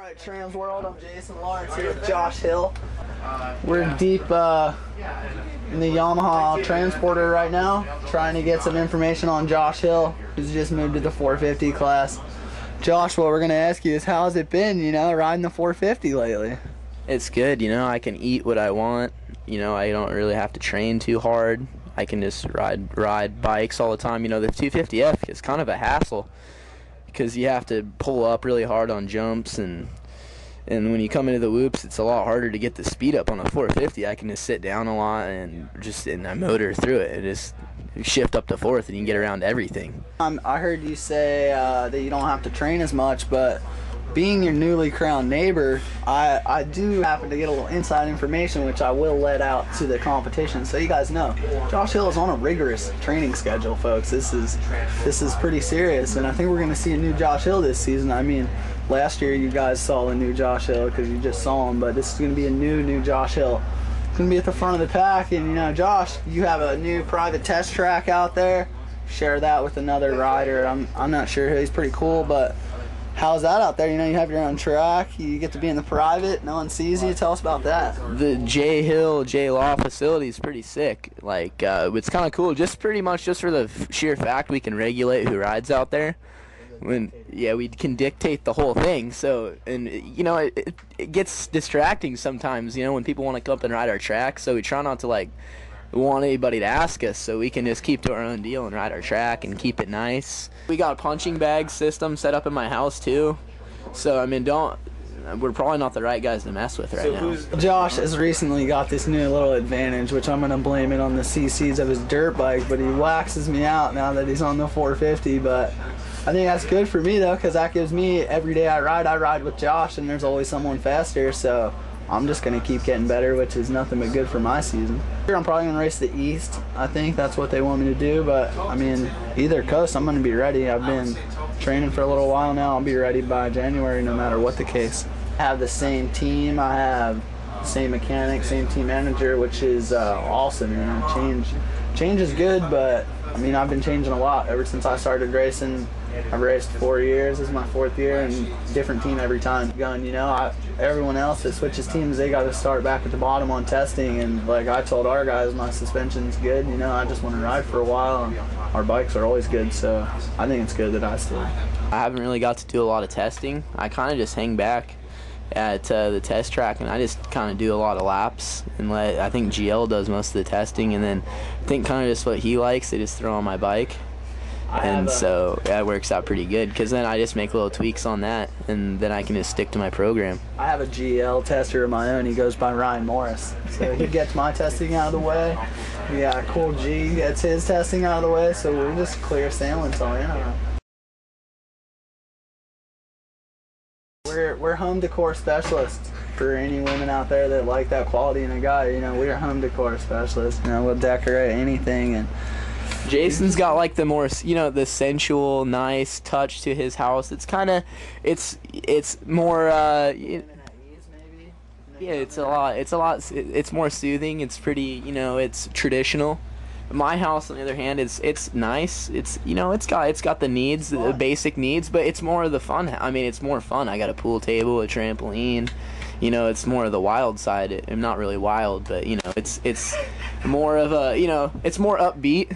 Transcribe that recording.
Alright, Trans World, I'm Jason Lawrence here with Josh Hill. We're deep in the Yamaha Transporter right now, trying to get some information on Josh Hill, who's just moved to the 450 class. Josh, what we're going to ask you is, how's it been, riding the 450 lately? It's good, I can eat what I want. I don't really have to train too hard. I can just ride bikes all the time. The 250F is kind of a hassle because you have to pull up really hard on jumps, and when you come into the whoops, it's a lot harder to get the speed up. On a 450, I can just sit down a lot and I motor through it. It just shift up to fourth and you can get around everything. I heard you say that you don't have to train as much, but being your newly crowned neighbor, I do happen to get a little inside information, which I will let out to the competition, so you guys know. Josh Hill is on a rigorous training schedule, folks. This is pretty serious, and I think we're going to see a new Josh Hill this season. I mean, last year you guys saw a new Josh Hill because you just saw him, but this is going to be a new Josh Hill. It's going to be at the front of the pack, and Josh, you have a new private test track out there. Share that with another rider. I'm not sure. He's pretty cool, but how's that out there? You have your own track. You get to be in the private. No one sees you. Tell us about that. The J Law facility is pretty sick. It's kind of cool. Pretty much for the sheer fact we can regulate who rides out there. We can dictate the whole thing. So, and it gets distracting sometimes. When people want to come up and ride our track. So we try not to want anybody to ask us, so we can just keep to our own deal and ride our track and keep it nice. We got a punching bag system set up in my house too, so we're probably not the right guys to mess with right now. Josh has recently got this new little advantage, which I'm going to blame it on the CCs of his dirt bike, but he waxes me out now that he's on the 450. But I think that's good for me though, because that gives me, every day I ride with Josh, and there's always someone faster, so I'm just going to keep getting better, which is nothing but good for my season. I'm probably going to race the East. I think that's what they want me to do, but I mean, either coast, I'm going to be ready. I've been training for a little while now. I'll be ready by January no matter what the case. I have the same team. I have the same mechanic, same team manager, which is awesome. Change is good, but I mean, I've been changing a lot ever since I started racing. I've raced 4 years. This is my 4th year, and different team every time. Everyone else that switches teams, they got to start back at the bottom on testing. And like I told our guys, my suspension's good. I just want to ride for a while, and our bikes are always good. So I think it's good that I still. I haven't really got to do a lot of testing. I kind of just hang back at the test track, and I just kind of do a lot of laps, and I think GL does most of the testing, and then I think kind of just what he likes, they just throw on my bike. And so that works out pretty good, because then I just make little tweaks on that, and then I can just stick to my program. I have a GL tester of my own. He goes by Ryan Morris. So he gets my testing out of the way. Yeah, Cool G gets his testing out of the way, so we're just clear sailing. So we're home decor specialists for any women out there that like that quality in a guy. We're home decor specialists. We'll decorate anything. And Jason's got the more, the sensual, nice touch to his house. It's kind of, it's more, yeah, it's more soothing. It's pretty, it's traditional. My house, on the other hand, it's nice. It's it's got the needs, the basic needs, but it's more of the fun. I mean, it's more fun. I got a pool table, a trampoline. It's more of the wild side. I'm not really wild, but it's more of a, it's more upbeat.